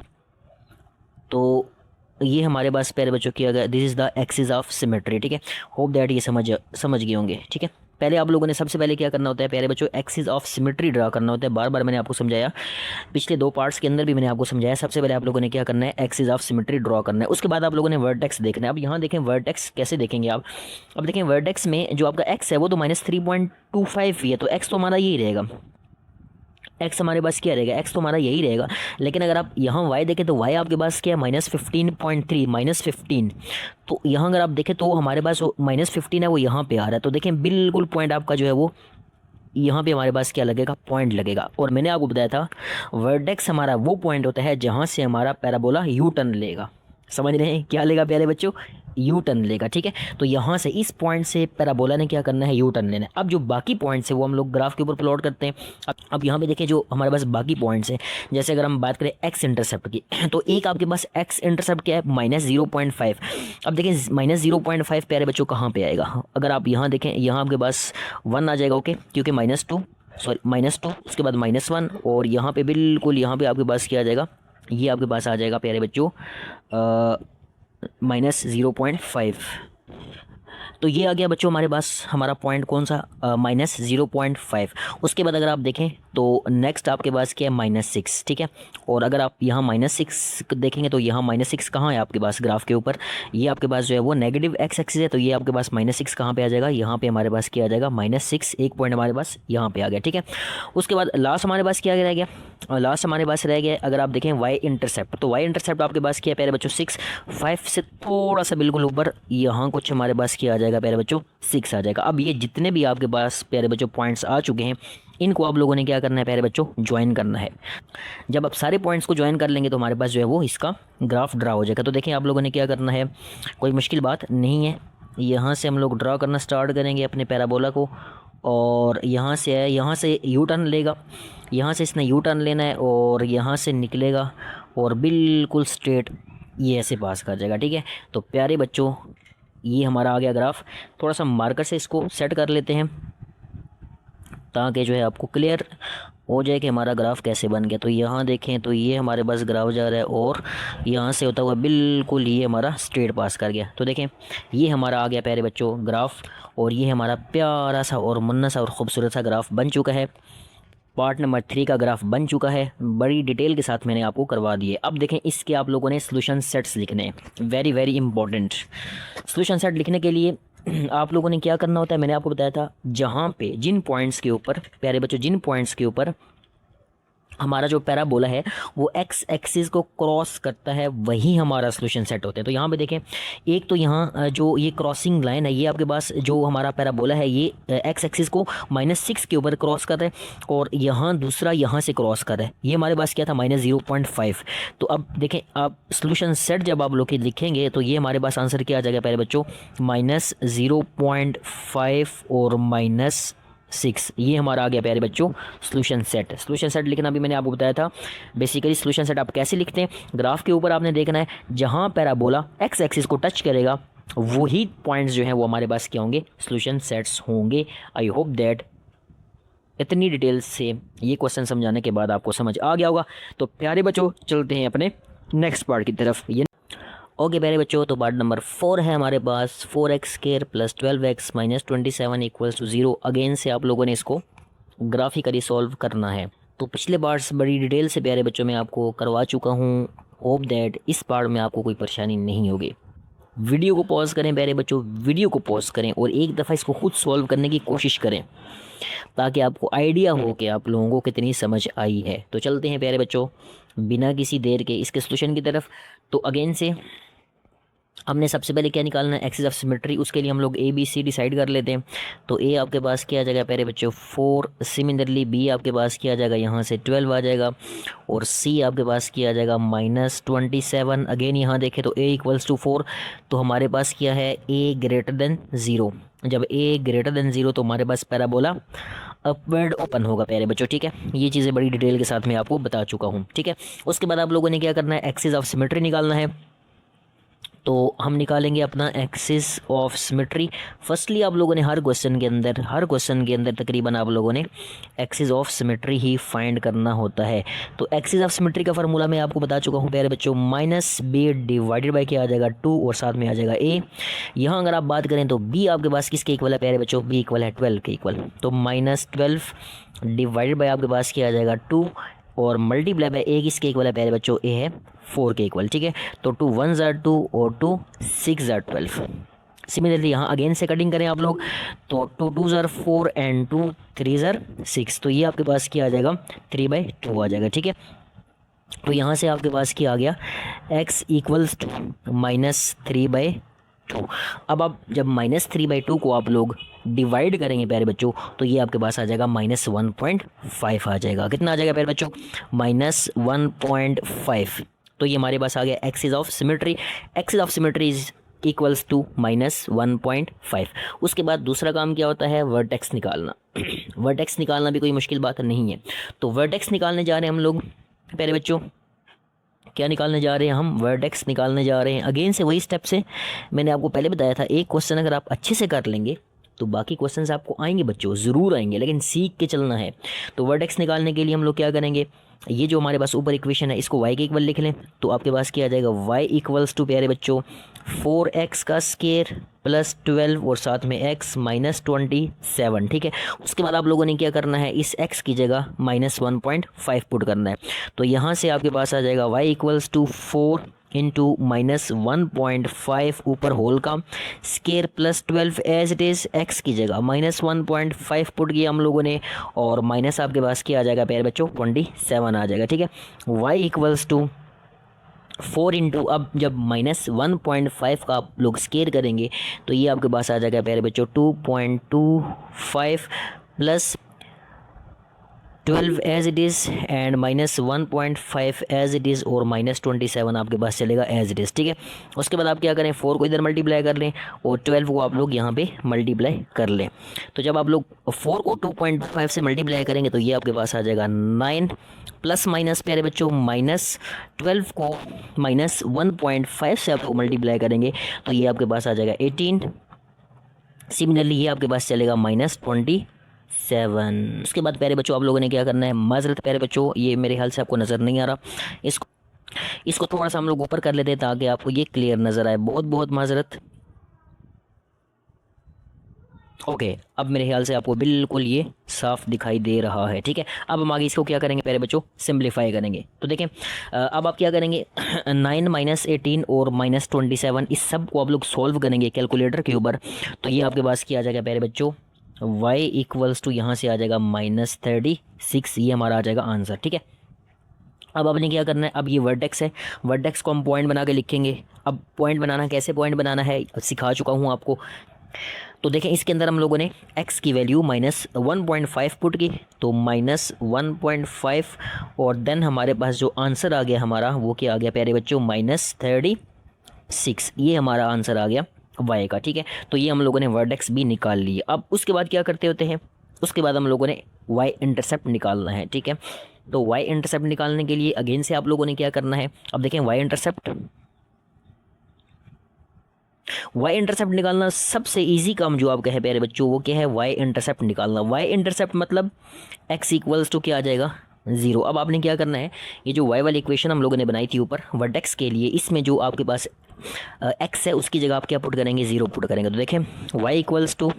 Speaker 1: तो ये हमारे पास प्यारे बच्चों किया गया, this is the axis of symmetry. ठीक है, होप दैट ये समझ गए होंगे। ठीक है, पहले आप लोगों ने सबसे पहले क्या करना होता है प्यारे बच्चों, एक्सिस ऑफ सिमेट्री ड्रा करना होता है। बार बार मैंने आपको समझाया, पिछले 2 पार्ट्स के अंदर भी मैंने आपको समझाया। सबसे पहले आप लोगों ने क्या करना है, एक्सिस ऑफ सिमेट्री ड्रॉ करना है। उसके बाद आप लोगों ने वर्टेक्स देखना है। अब यहाँ देखें वर्टेक्स कैसे देखेंगे आप, अब देखें वर्टेक्स में जो आपका एक्स है वो तो -3.25 ही है, तो एक्स तो हमारा यही रहेगा, एक्स हमारे पास क्या रहेगा, एक्स तो हमारा यही रहेगा। लेकिन अगर आप यहाँ वाई देखें तो वाई आपके पास क्या है, -15.3, -15। तो यहाँ अगर आप देखें तो हमारे पास -15 है, वो यहाँ पे आ रहा है। तो देखें बिल्कुल पॉइंट आपका जो है वो यहाँ पे हमारे पास क्या लगेगा, पॉइंट लगेगा। और मैंने आपको बताया था वर्टेक्स हमारा वो पॉइंट होता है जहाँ से हमारा पैराबोला यू टर्न लेगा। समझ रहे हैं क्या लेगा प्यारे बच्चों, यू टर्न लेगा, ठीक है। तो यहाँ से इस पॉइंट से पैराबोला ने क्या करना है, यू टर्न लेना है। अब जो बाकी पॉइंट्स है वो हम लोग ग्राफ के ऊपर प्लॉट करते हैं। अब यहाँ पे देखें जो हमारे पास बाकी पॉइंट्स हैं, जैसे अगर हम बात करें एक्स इंटरसेप्ट की, तो एक आपके पास एक्स इंटरसेप्ट क्या है, -0.5। अब देखें -0.5 प्यारे बच्चों कहाँ पे आएगा, अगर आप यहाँ देखें, यहाँ आपके पास 1 आ जाएगा, ओके, क्योंकि -2, उसके बाद -1, और यहाँ पे बिल्कुल यहाँ पे आपके पास क्या आ जाएगा, ये आपके पास आ जाएगा प्यारे बच्चों -0.5। तो ये आ गया बच्चों हमारे पास हमारा पॉइंट कौन सा, -0.5। उसके बाद अगर आप देखें तो नेक्स्ट आपके पास क्या है, -6, ठीक है। और अगर आप यहाँ -6 देखेंगे तो यहाँ -6 कहाँ है आपके पास ग्राफ के ऊपर, ये आपके पास जो है वो नेगेटिव एक्स एक्सिस है, तो ये आपके पास -6 कहाँ पे आ जाएगा, यहाँ पे हमारे पास क्या आ जाएगा, -6, एक पॉइंट हमारे पास यहाँ पे आ गया, ठीक है। उसके बाद लास्ट हमारे पास क्या रह गया, लास्ट हमारे पास रह गया अगर आप देखें वाई इंटरसेप्ट, तो वाई इंटरसेप्ट आपके पास क्या है प्यारे बच्चों, 6, 5 से थोड़ा सा बिल्कुल ऊपर यहाँ कुछ हमारे पास क्या आ जाएगा प्यारे बच्चों, 6 आ जाएगा। अब ये जितने भी आपके पास प्यारे बच्चों पॉइंट्स आ चुके हैं, इनको आप लोगों ने क्या करना है प्यारे बच्चों, ज्वाइन करना है। जब आप सारे पॉइंट्स को ज्वाइन कर लेंगे तो हमारे पास जो है वो इसका ग्राफ ड्रा हो जाएगा। तो देखें आप लोगों ने क्या करना है, कोई मुश्किल बात नहीं है। यहाँ से हम लोग ड्रा करना स्टार्ट करेंगे अपने पैराबोला को, और यहाँ से है, यहाँ से यू टर्न लेगा, यहाँ से इसने यू टर्न लेना है और यहाँ से निकलेगा और बिल्कुल स्ट्रेट ये ऐसे पास कर जाएगा, ठीक है। तो प्यारे बच्चों ये हमारा आ गया ग्राफ। थोड़ा सा मार्कर से इसको सेट कर लेते हैं ताकि जो है आपको क्लियर हो जाए कि हमारा ग्राफ कैसे बन गया। तो यहाँ देखें तो ये हमारे पास ग्राफ जा रहा है और यहाँ से होता हुआ बिल्कुल ये हमारा स्ट्रेट पास कर गया। तो देखें ये हमारा आ गया प्यारे बच्चों ग्राफ, और ये हमारा प्यारा सा और मुन्ना सा और ख़ूबसूरत सा ग्राफ बन चुका है। पार्ट नंबर 3 का ग्राफ बन चुका है, बड़ी डिटेल के साथ मैंने आपको करवा दिए। अब देखें इसके आप लोगों ने सोल्यूशन सेट्स लिखने हैं, very very important. Solution set लिखने के लिए आप लोगों ने क्या करना होता है, मैंने आपको बताया था, जहाँ पे जिन पॉइंट्स के ऊपर प्यारे बच्चों, जिन पॉइंट्स के ऊपर हमारा जो पैराबोला है वो एक्स एक्सिस को क्रॉस करता है, वही हमारा सोल्यूशन सेट होते हैं। तो यहाँ पे देखें, एक तो यहाँ जो ये क्रॉसिंग लाइन है, ये आपके पास जो हमारा पैराबोला है ये एक्स एक्सिस को -6 के ऊपर क्रॉस कर रहा है, और यहाँ दूसरा यहाँ से क्रॉस कर रहा है, ये हमारे पास क्या था, -0.5। तो अब देखें आप सोल्यूशन सेट जब आप लोग लिखेंगे तो ये हमारे पास आंसर क्या आ जाएगा प्यारे बच्चों, -0.5 और -6, ये हमारा आ गया प्यारे बच्चों सोल्यूशन सेट। सोल्यूशन सेट लिखना भी मैंने आपको बताया था। बेसिकली सोल्यूशन सेट आप कैसे लिखते हैं, ग्राफ के ऊपर आपने देखना है जहां पैराबोला एक्स एक्सिस को टच करेगा वही पॉइंट्स जो हैं वो हमारे पास क्या होंगे, सोल्यूशन सेट्स होंगे। आई होप दैट इतनी डिटेल से ये क्वेश्चन समझाने के बाद आपको समझ आ गया होगा। तो प्यारे बच्चों चलते हैं अपने नेक्स्ट पार्ट की तरफ। ये ओके प्यारे बच्चों, तो पार्ट नंबर 4 है हमारे पास, 4x² + 12x - 27 = 0। अगेन से आप लोगों ने इसको ग्राफिकली सॉल्व करना है। तो पिछले पार्ट्स बड़ी डिटेल से प्यारे बच्चों मैं आपको करवा चुका हूँ। होप दैट इस पार्ट में आपको कोई परेशानी नहीं होगी। वीडियो को पॉज करें प्यारे बच्चों, वीडियो को पॉज करें और एक दफ़ा इसको खुद सॉल्व करने की कोशिश करें ताकि आपको आइडिया हो कि आप लोगों को कितनी समझ आई है। तो चलते हैं प्यारे बच्चों बिना किसी देर के इसके सोल्यूशन की तरफ। तो अगेन से हमने सबसे पहले क्या निकालना है, एक्सिस ऑफ सिमेट्री। उसके लिए हम लोग ए बी सी डिसाइड कर लेते हैं। तो ए आपके पास क्या आ जाएगा प्यारे बच्चों, 4। सिमिलरली बी आपके पास क्या आ जाएगा, यहाँ से 12 आ जाएगा, और सी आपके पास क्या आ जाएगा, -27। अगेन यहाँ देखें तो a = 4, तो हमारे पास क्या है, a > 0। जब a > 0 तो हमारे पास पैराबोला अपवर्ड ओपन होगा प्यारे बच्चों, ठीक है। ये चीज़ें बड़ी डिटेल के साथ मैं आपको बता चुका हूँ, ठीक है। उसके बाद आप लोगों ने क्या करना है, एक्सिस ऑफ सिमेट्री निकालना है। तो हम निकालेंगे अपना एक्सिस ऑफ सिमेट्री। फर्स्टली आप लोगों ने हर क्वेश्चन के अंदर तकरीबन आप लोगों ने axis of symmetry he find करना होता है। तो एक्सिस ऑफ सिमेट्री का फार्मूला मैं आपको बता चुका हूँ प्यारे बच्चों, -b डिवाइडेड बाय क्या आ जाएगा, 2, और साथ में आ जाएगा a। यहाँ अगर आप बात करें तो b आपके पास किसके इक्वल है प्यारे बच्चों, b = 12 के इक्वल। तो -12 डिवाइडेड बाय आपके पास क्या आ जाएगा, 2, और मल्टीप्लाई बाय a किसके इक्वल है प्यारे बच्चों, a है 4 के इक्वल, ठीक है। तो 2 1s are 2 और 2 6s are 12। सिमिलरली यहाँ अगेन से कटिंग करें आप लोग, तो 2 2s are 4 and 2 3s are 6। तो ये आपके पास क्या आ जाएगा, 3/2 आ जाएगा, ठीक है। तो यहाँ से आपके पास क्या आ गया, x = -3/2। अब आप जब -3/2 को आप लोग डिवाइड करेंगे प्यारे बच्चों तो ये आपके पास आ जाएगा -1.5 आ जाएगा। कितना आ जाएगा प्यारे बच्चों, -1.5। तो ये हमारे पास आ गया axis of symmetry. Axis of symmetry is equals to -1.5। उसके बाद दूसरा काम क्या होता है, वर्टेक्स निकालना। वर्टेक्स निकालना भी कोई मुश्किल बात नहीं है। तो वर्टेक्स निकालने जा रहे हैं हम लोग प्यारे बच्चों, क्या निकालने जा रहे हैं हम, वर्टेक्स निकालने जा रहे हैं। अगेन से वही स्टेप से मैंने आपको पहले बताया था, एक क्वेश्चन अगर आप अच्छे से कर लेंगे तो बाकी क्वेश्चंस आपको आएंगे बच्चों, ज़रूर आएंगे, लेकिन सीख के चलना है। तो वर्टेक्स निकालने के लिए हम लोग क्या करेंगे, ये जो हमारे पास ऊपर इक्वेशन है इसको y के इक्वल लिख लें, तो आपके पास क्या आ जाएगा, y इक्वल्स टू प्यारे बच्चों 4x का स्केयर प्लस 12 और साथ में x माइनस 27। ठीक है, उसके बाद आप लोगों ने क्या करना है, इस x की जगह -1.5 पुट करना है। तो यहाँ से आपके पास आ जाएगा y इक्वल्स टू 4 इंटू -1.5 ऊपर होल का square plus 12 as it is, x की जगह -1.5 पुट किया हम लोगों ने, और माइनस आपके पास क्या आ जाएगा प्यारे बच्चों 27 आ जाएगा। ठीक है, y इक्वल्स टू 4 इंटू, अब जब -1.5 का आप लोग स्केयर करेंगे तो ये आपके पास आ जाएगा प्यारे बच्चों 2.25 plus 12 as it is and -1.5 as it is, और -27 आपके पास चलेगा एज इट इज़। ठीक है, उसके बाद आप क्या करें, 4 को इधर मल्टीप्लाई कर लें और 12 को आप लोग यहाँ पे मल्टीप्लाई कर लें। तो जब आप लोग 4 को 2.5 से मल्टीप्लाई करेंगे तो ये आपके पास आ जाएगा 9 प्लस माइनस प्यारे बच्चों -12 को -1.5 से आप लोग मल्टीप्लाई करेंगे तो ये आपके पास आ जाएगा 18। सिमिलरली ये आपके पास चलेगा -27। उसके बाद प्यारे बच्चों आप लोगों ने क्या करना है, माजरत प्यारे बच्चों, ये मेरे ख्याल से आपको नज़र नहीं आ रहा, इसको थोड़ा सा हम लोग ऊपर कर लेते हैं ताकि आपको ये क्लियर नज़र आए। बहुत बहुत माजरत। ओके, अब मेरे ख्याल से आपको बिल्कुल ये साफ दिखाई दे रहा है। ठीक है, अब हम आगे इसको क्या करेंगे प्यारे बच्चों, सिंप्लीफाई करेंगे। तो देखें अब आप क्या करेंगे 9 -18 और -27 इस सब को आप लोग सॉल्व करेंगे कैलकुलेटर के ऊपर, तो ये आपके पास क्या आ जाएगा प्यारे बच्चों, y इक्वल्स टू यहाँ से आ जाएगा -36, ये हमारा आ जाएगा आंसर। ठीक है, अब आपने क्या करना है, अब ये वर्टेक्स है, वर्टेक्स को हम पॉइंट बना के लिखेंगे। अब पॉइंट बनाना, कैसे पॉइंट बनाना है सिखा चुका हूँ आपको। तो देखें इसके अंदर हम लोगों ने x की वैल्यू -1.5 पुट की, तो -1.5 और देन हमारे पास जो आंसर आ गया हमारा वो क्या आ गया प्यारे बच्चों -36, ये हमारा आंसर आ गया y का। ठीक है, तो ये हम लोगों ने वर्टेक्स भी निकाल लिए। अब उसके बाद क्या करते होते हैं, उसके बाद हम लोगों ने y इंटरसेप्ट निकालना है। ठीक है, तो y इंटरसेप्ट निकालने के लिए अगेन से आप लोगों ने क्या करना है, अब देखें y इंटरसेप्ट निकालना सबसे इजी काम जो आपका है प्यारे बच्चों, वो क्या है, y इंटरसेप्ट निकालना। y इंटरसेप्ट मतलब x इक्वल्स टू क्या आ जाएगा 0। अब आपने क्या करना है, ये जो y वाली इक्वेशन हम लोगों ने बनाई थी ऊपर वर्टेक्स के लिए, इसमें जो आपके पास x है उसकी जगह आप क्या पुट करेंगे, 0 पुट करेंगे। तो देखें y equals to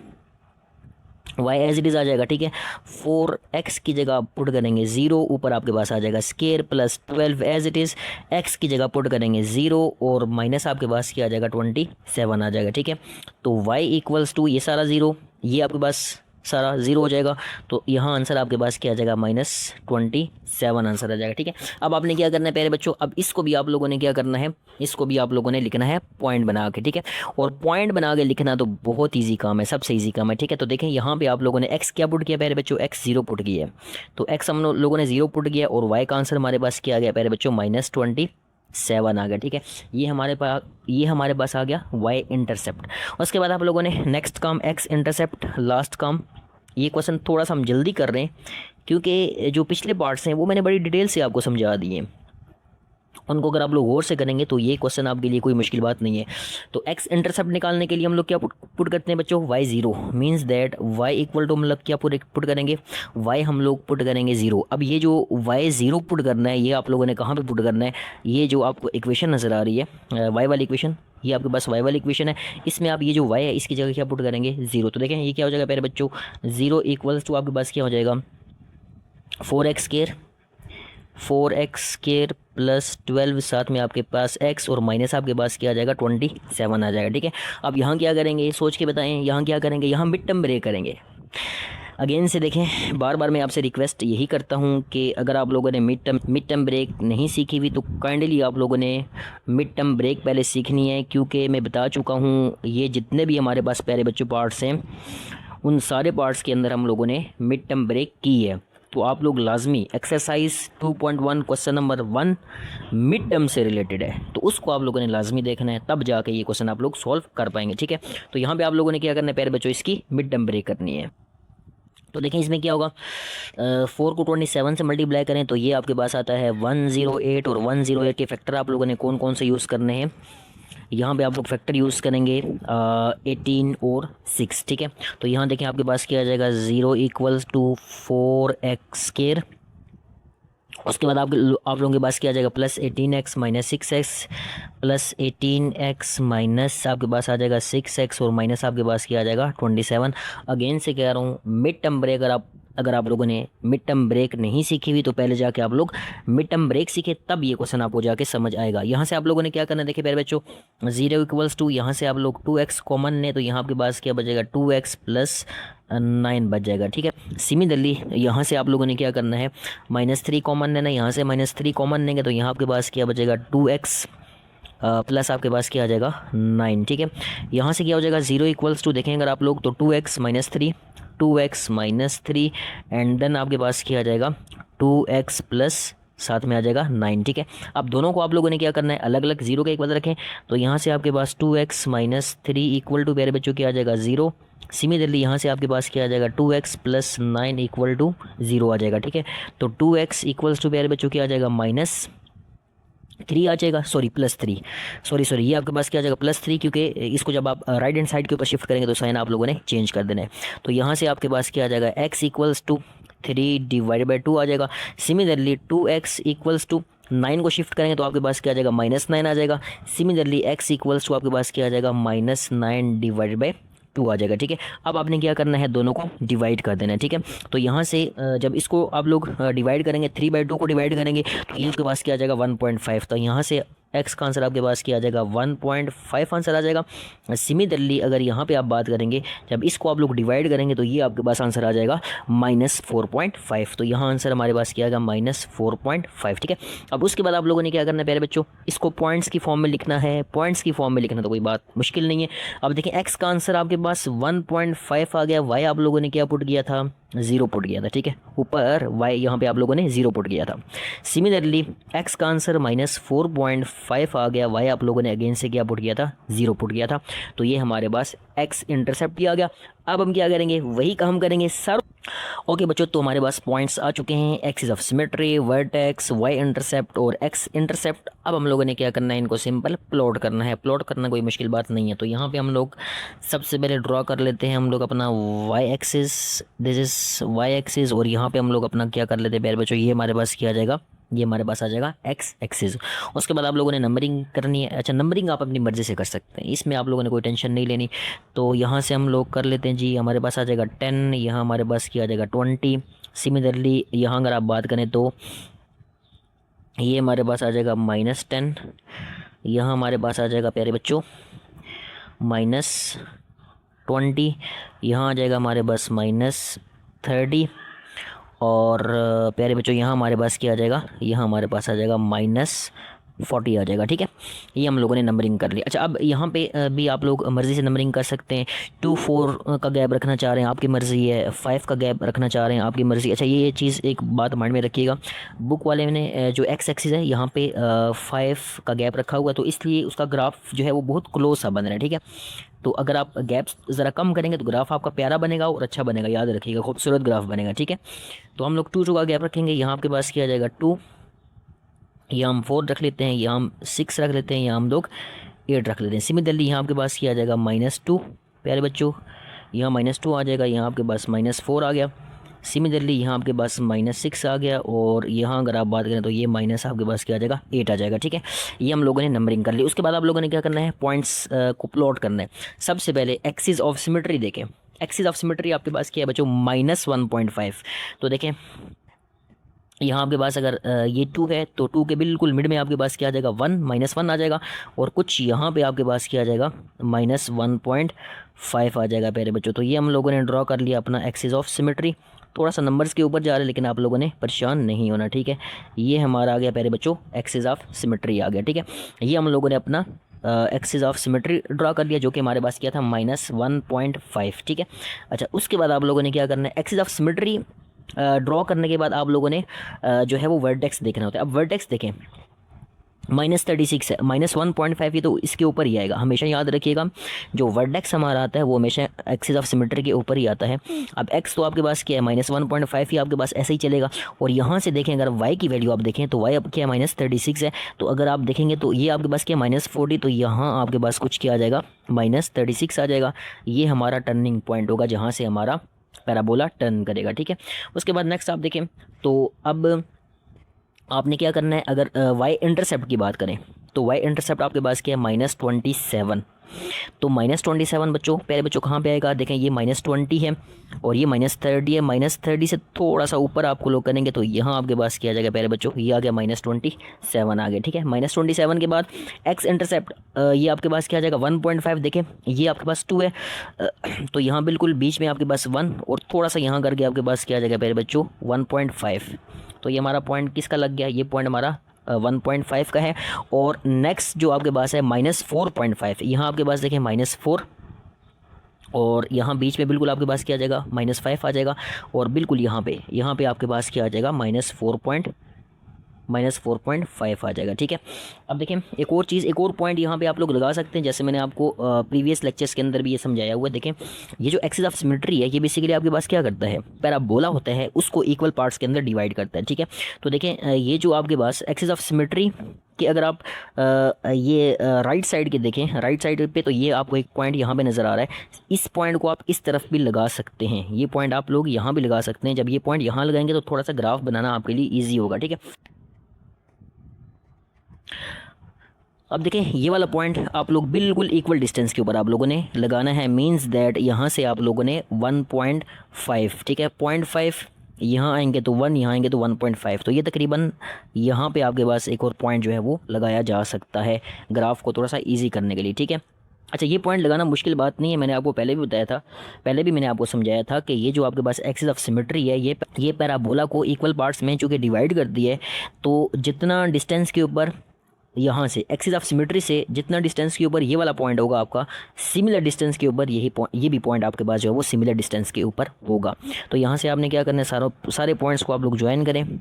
Speaker 1: y as it is आ जाएगा। ठीक है, 4x की जगह पुट करेंगे 0, ऊपर आपके पास आ जाएगा square plus 12 as it is, x की जगह पुट करेंगे 0 और माइनस आपके पास क्या आ जाएगा 27 आ जाएगा। ठीक है, तो y इक्वल्स टू ये सारा 0, ये आपके पास सारा 0 हो जाएगा, तो यहाँ आंसर आपके पास क्या आ जाएगा -27 आंसर आ जाएगा। ठीक है, अब आपने क्या करना है प्यारे बच्चों, अब इसको भी आप लोगों ने क्या करना है, इसको भी आप लोगों ने लिखना है पॉइंट बना के। ठीक है, और पॉइंट बना के लिखना तो बहुत ईजी काम है, सबसे ईजी काम है। ठीक है, तो देखें यहाँ पे आप लोगों ने x क्या पुट किया प्यारे बच्चों, x 0 पुट किया है, तो x हम लोगों ने 0 पुट किया और y का आंसर हमारे पास क्या आ गया प्यारे बच्चों -27 आ गया। ठीक है, ये हमारे पास आ गया y इंटरसेप्ट। उसके बाद आप लोगों ने नेक्स्ट काम x इंटरसेप्ट, लास्ट काम। ये क्वेश्चन थोड़ा सा हम जल्दी कर रहे हैं क्योंकि जो पिछले पार्ट्स हैं वो मैंने बड़ी डिटेल से आपको समझा दिए, उनको अगर आप लोग गौर से करेंगे तो ये क्वेश्चन आपके लिए कोई मुश्किल बात नहीं है। तो x इंटरसेप्ट निकालने के लिए हम लोग क्या पुट करते हैं बच्चों, y 0 means that y equal to मतलब क्या पुट करेंगे, y हम लोग पुट करेंगे 0। अब ये जो y 0 पुट करना है ये आप लोगों ने कहाँ पे पुट करना है, ये जो आपको इक्वेशन नज़र आ रही है y वाली इक्वेशन, ये आपके पास y वाली इक्वेशन है, इसमें आप ये जो y है इसकी जगह क्या पुट करेंगे 0। तो देखें ये क्या हो जाएगा प्यारे बच्चों, 0 इक्वल्स टू आपके पास क्या हो जाएगा 4x स्केयर प्लस 12 साथ में आपके पास x और माइनस आपके पास क्या आ जाएगा 27 आ जाएगा। ठीक है, अब यहाँ क्या करेंगे सोच के बताएं, यहाँ क्या करेंगे, यहाँ मिड टर्म ब्रेक करेंगे। अगेन से देखें, बार बार मैं आपसे रिक्वेस्ट यही करता हूँ कि अगर आप लोगों ने मिड टर्म ब्रेक नहीं सीखी हुई तो काइंडली आप लोगों ने मिड टर्म ब्रेक पहले सीखनी है, क्योंकि मैं बता चुका हूँ ये जितने भी हमारे पास प्यारे बच्चों पार्ट्स हैं उन सारे पार्ट्स के अंदर हम लोगों ने मिड टर्म ब्रेक की है। तो आप लोग लाजमी exercise 2.1 question number 1 mid term से रिलेटेड है, तो उसको आप लोगों ने लाजमी देखना है, तब जाके ये क्वेश्चन आप लोग सॉल्व कर पाएंगे। ठीक है, तो यहाँ पे आप लोगों ने क्या करना है, प्यारे बच्चों, इसकी मिड टर्म ब्रेक करनी है। तो देखें इसमें क्या होगा, 4 को 27 से मल्टीप्लाई करें तो ये आपके पास आता है 108, और 108 के फैक्टर आप लोगों ने कौन कौन से यूज़ करने हैं, यहाँ पे आप लोग फैक्टर यूज़ करेंगे 18 और 6। ठीक है, तो यहाँ देखें आपके पास क्या आ जाएगा, 0 इक्वल्स टू 4x²। उसके बाद आप लोगों के पास क्या आ जाएगा, plus 18x minus 6x, plus 18x minus आपके पास आ जाएगा 6x, और माइनस आपके पास क्या आ जाएगा 27। अगेन से कह रहा हूँ, मिड टर्म ब्रेक अगर आप लोगों ने मिड टर्म ब्रेक नहीं सीखी हुई तो पहले जाके आप लोग मिड टर्म ब्रेक सीखे, तब ये क्वेश्चन आपको जाके समझ आएगा। यहाँ से आप लोगों ने क्या करना है, देखिए प्यारे बच्चों, 0 इक्वल्स टू, यहाँ से आप लोग 2x कॉमन ने, तो यहाँ आपके पास क्या बचेगा, 2x प्लस 9 बच जाएगा। ठीक है, सिमिलरली यहाँ से आप लोगों ने क्या करना है, -3 कॉमन लेना, यहाँ से -3 कॉमन लेंगे तो यहाँ आपके पास क्या बचेगा, 2x प्लस आपके पास क्या आ जाएगा 9। ठीक है, यहाँ से क्या हो जाएगा, 0 इक्वल्स टू देखें अगर आप लोग तो 2x -3, 2x -3 एंड देन आपके पास क्या आ जाएगा 2x प्लस साथ में आ जाएगा 9। ठीक है, अब दोनों को आप लोगों ने क्या करना है, अलग अलग 0 के एक बदल रखें, तो यहाँ से आपके पास 2x -3 इक्वल टू प्यारे बच्चों क्या आ जाएगा 0। सिमिलरली यहाँ से आपके पास क्या आ जाएगा 2x प्लस 9 इक्वल टू 0 आ जाएगा। ठीक है, तो 2x इक्वल्स टू प्यारे बच्चों क्या आ जाएगा -3 आ जाएगा, +3, सॉरी ये आपके पास क्या आ जाएगा +3, क्योंकि इसको जब आप राइट हैंड साइड के ऊपर शिफ्ट करेंगे तो साइन आप लोगों ने चेंज कर देना है। तो यहाँ से आपके पास क्या आ जाएगा, x equals to 3 divide by 2 आ जाएगा। सिमिलरली 2x इक्वल्स टू 9 को शिफ्ट करेंगे तो आपके पास क्या आ जाएगा, -9 आ जाएगा। सिमिलरली x इक्वल्स टू आपके पास क्या आ जाएगा, -9 डिवाइड बाई 2 आ जाएगा। ठीक है, अब आपने क्या करना है, दोनों को डिवाइड कर देना है। ठीक है, तो यहाँ से जब इसको आप लोग डिवाइड करेंगे, 3/2 को डिवाइड करेंगे तो ये आपके पास क्या आ जाएगा 1.5, तो यहाँ से x का आंसर आपके पास क्या आ जाएगा 1.5 आंसर आ जाएगा। सिमिलरली अगर यहाँ पे आप बात करेंगे, जब इसको आप लोग डिवाइड करेंगे तो ये आपके पास आंसर आ जाएगा -4.5, तो यहाँ आंसर हमारे पास क्या आएगा -4.5। ठीक है, अब उसके बाद आप लोगों ने क्या करना है प्यारे बच्चों, इसको पॉइंट्स की फॉर्म में लिखना है। पॉइंट्स की फॉर्म में लिखना तो कोई बात मुश्किल नहीं है। अब देखें x का आंसर आपके पास 1.5 आ गया, y आप लोगों ने क्या पुट किया था, 0 पुट किया था। ठीक है, ऊपर y यहाँ पे आप लोगों ने 0 पुट किया था। सिमिलरली x का आंसर -4.5 आ गया, y आप लोगों ने अगेन से क्या पुट किया था, 0 पुट किया था। तो ये हमारे पास x इंटरसेप्ट आ गया। अब हम क्या करेंगे, वही काम करेंगे सर। ओके बच्चों, तो हमारे पास पॉइंट्स आ चुके हैं, axis of symmetry, vertex, y intercept और x इंटरसेप्ट। अब हम लोगों ने क्या करना है, इनको सिंपल प्लॉट करना है। प्लॉट करना कोई मुश्किल बात नहीं है। तो यहाँ पे हम लोग सबसे पहले ड्रॉ कर लेते हैं हम लोग अपना y axis, this is y axis, और यहाँ पे हम लोग अपना क्या कर लेते हैं प्यारे बच्चों, ये हमारे पास क्या आ जाएगा, ये हमारे पास आ जाएगा x एक्सिस। उसके बाद आप लोगों ने नंबरिंग करनी है। अच्छा, नंबरिंग आप अपनी मर्ज़ी से कर सकते हैं, इसमें आप लोगों ने कोई टेंशन नहीं लेनी। तो यहाँ से हम लोग कर लेते हैं जी, हमारे पास आ जाएगा 10, यहाँ हमारे पास क्या आ जाएगा 20। सिमिलरली यहाँ अगर आप बात करें तो ये हमारे पास आ जाएगा -10, यहाँ हमारे पास आ जाएगा प्यारे बच्चों -20, यहाँ आ जाएगा हमारे पास -30, और प्यारे बच्चों यहाँ हमारे पास क्या आ जाएगा, यहाँ हमारे पास आ जाएगा -40 आ जाएगा। ठीक है, ये हम लोगों ने नंबरिंग कर ली। अच्छा, अब यहाँ पे भी आप लोग मर्ज़ी से नंबरिंग कर सकते हैं। 2-4 का गैप रखना चाह रहे हैं, आपकी मर्ज़ी है। 5 का गैप रखना चाह रहे हैं, आपकी मर्ज़ी। अच्छा, ये चीज़ एक बात माइंड में रखिएगा, बुक वाले ने जो x एक्सिस है यहाँ पे 5 का गैप रखा हुआ, तो इसलिए उसका ग्राफ जो है वो बहुत क्लोज सा बन रहा है। ठीक है, तो अगर आप गैप्स ज़रा कम करेंगे तो ग्राफ आपका प्यारा बनेगा और अच्छा बनेगा, याद रखिएगा, खूबसूरत ग्राफ बनेगा। ठीक है, तो हम लोग 2 का गैप रखेंगे, यहाँ आपके पास क्या आ जाएगा 2, यहाँ हम 4 रख लेते हैं, यहाँ हम 6 रख लेते हैं, यहाँ हम लोग 8 रख लेते हैं। सिमिलरली यहाँ आपके पास क्या आ जाएगा -2 प्यारे बच्चों, यहाँ -2 आ जाएगा, यहाँ आपके पास -4 आ गया। सिमिलरली यहाँ आपके पास -6 आ गया, और यहाँ अगर आप बात करें तो ये माइनस आपके पास क्या आ जाएगा 8 आ जाएगा। ठीक है, ये हम लोगों ने नंबरिंग कर ली। उसके बाद आप लोगों ने क्या करना है, पॉइंट्स को प्लॉट करना है। सबसे पहले एक्सिस ऑफ सिमेट्री देखें। एक्सिस ऑफ सिमेट्री आपके पास क्या है बच्चों, -1.5। तो देखें यहाँ आपके पास अगर ये 2 है तो 2 के बिल्कुल मिड में आपके पास क्या आ जाएगा, -1 आ जाएगा, और कुछ यहाँ पे आपके पास क्या आ जाएगा, -1.5 आ जाएगा प्यारे बच्चों। तो ये हम लोगों ने ड्रॉ कर लिया अपना एक्सिस ऑफ सिमेट्री। थोड़ा सा नंबर्स के ऊपर जा रहा है, लेकिन आप लोगों ने परेशान नहीं होना। ठीक है, ये हमारा आ गया प्यारे बच्चों, एक्सिस ऑफ सिमेट्री आ गया। ठीक है, ये हम लोगों ने अपना एक्सिस ऑफ सिमेट्री ड्रॉ कर लिया, जो कि हमारे पास क्या था, -1.5। ठीक है, अच्छा, उसके बाद आप लोगों ने क्या करना है, एक्सिस ऑफ सिमेट्री ड्रॉ करने के बाद आप लोगों ने जो है वो वर्टेक्स देखना होता है। अब वर्टेक्स देखें, -36 है, -1.5 ही तो इसके ऊपर ही आएगा, हमेशा याद रखिएगा। जो वर्टेक्स हमारा आता है वो हमेशा एक्सिस ऑफ सिमेट्री के ऊपर ही आता है। अब एक्स तो आपके पास क्या है, -1.5 ही आपके पास ऐसे ही चलेगा। और यहाँ से देखें, अगर वाई की वैल्यू आप देखें तो वाई अब क्या है, -36 है। तो अगर आप देखेंगे तो ये आपके पास क्या है, -40, तो यहाँ आपके पास कुछ क्या आ जाएगा, -36 आ जाएगा। ये हमारा टर्निंग पॉइंट होगा जहाँ से हमारा पैराबोला टर्न करेगा, ठीक है। उसके बाद नेक्स्ट आप देखें तो अब आपने क्या करना है, अगर वाई इंटरसेप्ट की बात करें तो वाई इंटरसेप्ट आपके पास क्या है, -27। तो -27 बच्चों, पहले बच्चों कहाँ पे आएगा, देखें ये -20 है और ये -30 है। -30 से थोड़ा सा ऊपर आपको लोग करेंगे तो यहाँ आपके पास किया जाएगा, पहले बच्चों ये आ गया -27 आ गया, ठीक है। -27 के बाद एक्स इंटरसेप्ट ये आपके पास क्या आ जाएगा, 1.5। देखें ये आपके पास 2 है, तो यहाँ बिल्कुल बीच में आपके पास 1 और थोड़ा सा यहाँ करके आपके पास क्या आ जाएगा, पहले बच्चों 1.5। तो ये हमारा पॉइंट किसका लग गया, ये पॉइंट हमारा 1.5 का है। और नेक्स्ट जो आपके पास है -4.5, यहाँ आपके पास देखें -4 और यहाँ बीच में बिल्कुल आपके पास क्या आ जाएगा, -5 आ जाएगा। और बिल्कुल यहाँ पे आपके पास क्या आ जाएगा, -4.5 आ जाएगा, ठीक है। अब देखें एक और चीज़, एक और पॉइंट यहाँ पे आप लोग लगा सकते हैं, जैसे मैंने आपको प्रीवियस लेक्चर्स के अंदर भी ये समझाया हुआ है। देखें ये जो एक्सिस ऑफ सिमेट्री है ये बेसिकली आपके पास क्या करता है, पैराबोला होता है उसको इक्वल पार्ट्स के अंदर डिवाइड करता है, ठीक है। तो देखें ये जो आपके पास एक्सिस ऑफ सिमेट्री कि अगर आप ये राइट साइड के देखें, राइट साइड पे तो ये आपको एक पॉइंट यहाँ पे नज़र आ रहा है। इस पॉइंट को आप इस तरफ भी लगा सकते हैं, ये पॉइंट आप लोग यहाँ भी लगा सकते हैं। जब ये पॉइंट यहाँ लगाएंगे तो थोड़ा सा ग्राफ बनाना आपके लिए ईजी होगा, ठीक है। अब देखें ये वाला पॉइंट आप लोग बिल्कुल इक्वल डिस्टेंस के ऊपर आप लोगों ने लगाना है, मींस दैट यहाँ से आप लोगों ने 1.5, ठीक है, 0.5 यहाँ आएंगे तो 1, यहाँ आएंगे तो 1.5। तो ये तकरीबन यहाँ पे आपके पास एक और पॉइंट जो है वो लगाया जा सकता है ग्राफ को थोड़ा सा इजी करने के लिए, ठीक है। अच्छा ये पॉइंट लगाना मुश्किल बात नहीं है, मैंने आपको पहले भी बताया था, पहले भी मैंने आपको समझाया था कि ये जो आपके पास एक्सिस ऑफ सिमेट्री है ये पैराबोला को इक्वल पार्ट्स में चूँकि डिवाइड कर दी है, तो जितना डिस्टेंस के ऊपर यहाँ से एक्सिस ऑफ सिमेट्री से जितना डिस्टेंस के ऊपर ये वाला पॉइंट होगा आपका, सिमिलर डिस्टेंस के ऊपर ये भी पॉइंट आपके पास जो है वो सिमिलर डिस्टेंस के ऊपर होगा। तो यहाँ से आपने क्या करना है, सारे पॉइंट्स को आप लोग ज्वाइन करें।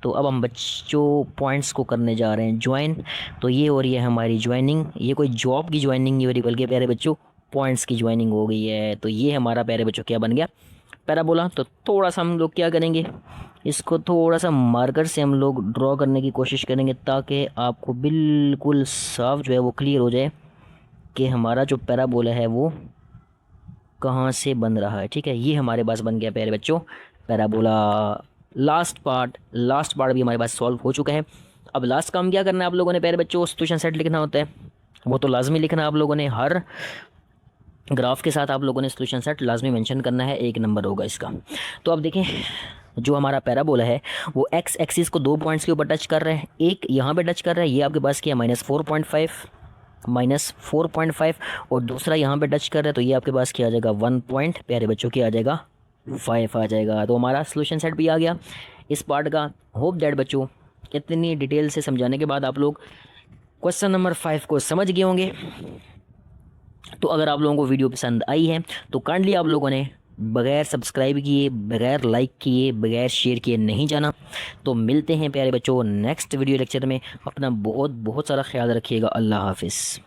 Speaker 1: तो अब हम बच्चों पॉइंट्स को करने जा रहे हैं ज्वाइन। तो ये हो रही है हमारी ज्वाइनिंग, ये कोई जॉब की ज्वाइनिंग नहीं हो रही बल्कि प्यारे बच्चों पॉइंट्स की ज्वाइनिंग हो गई है। तो ये हमारा प्यारे बच्चों क्या बन गया, पैराबोला। तो थोड़ा सा हम लोग क्या करेंगे, इसको थोड़ा सा मार्कर से हम लोग ड्रॉ करने की कोशिश करेंगे ताकि आपको बिल्कुल साफ जो है वो क्लियर हो जाए कि हमारा जो पैराबोला है वो कहाँ से बन रहा है, ठीक है। ये हमारे पास बन गया प्यारे बच्चों पैराबोला। लास्ट पार्ट भी हमारे पास सॉल्व हो चुका है। अब लास्ट काम क्या करना है आप लोगों ने प्यारे बच्चों, सॉल्यूशन सेट लिखना होता है, वो तो लाजमी लिखना है आप लोगों ने, हर ग्राफ के साथ आप लोगों ने सॉल्यूशन सेट लाजमी मेंशन करना है, 1 नंबर होगा इसका। तो अब देखें जो हमारा पैराबोला है वो एक्स एक्सिस को 2 पॉइंट्स के ऊपर टच कर रहा है, एक यहाँ पे टच कर रहा है, ये आपके पास क्या -4.5 और दूसरा यहाँ पे टच कर रहा है, तो ये आपके पास क्या आ जाएगा 1 पॉइंट प्यारे बच्चों क्या आ जाएगा 5 आ जाएगा। तो हमारा सॉल्यूशन सेट भी आ गया इस पार्ट का। होप दैट बच्चों इतनी डिटेल से समझाने के बाद आप लोग क्वेश्चन नंबर 5 को समझ गए होंगे। तो अगर आप लोगों को वीडियो पसंद आई है तो काइंडली आप लोगों ने बगैर सब्सक्राइब किए, बगैर लाइक किए, बगैर शेयर किए नहीं जाना। तो मिलते हैं प्यारे बच्चों नेक्स्ट वीडियो लेक्चर में। अपना बहुत बहुत सारा ख्याल रखिएगा। अल्लाह हाफिज़।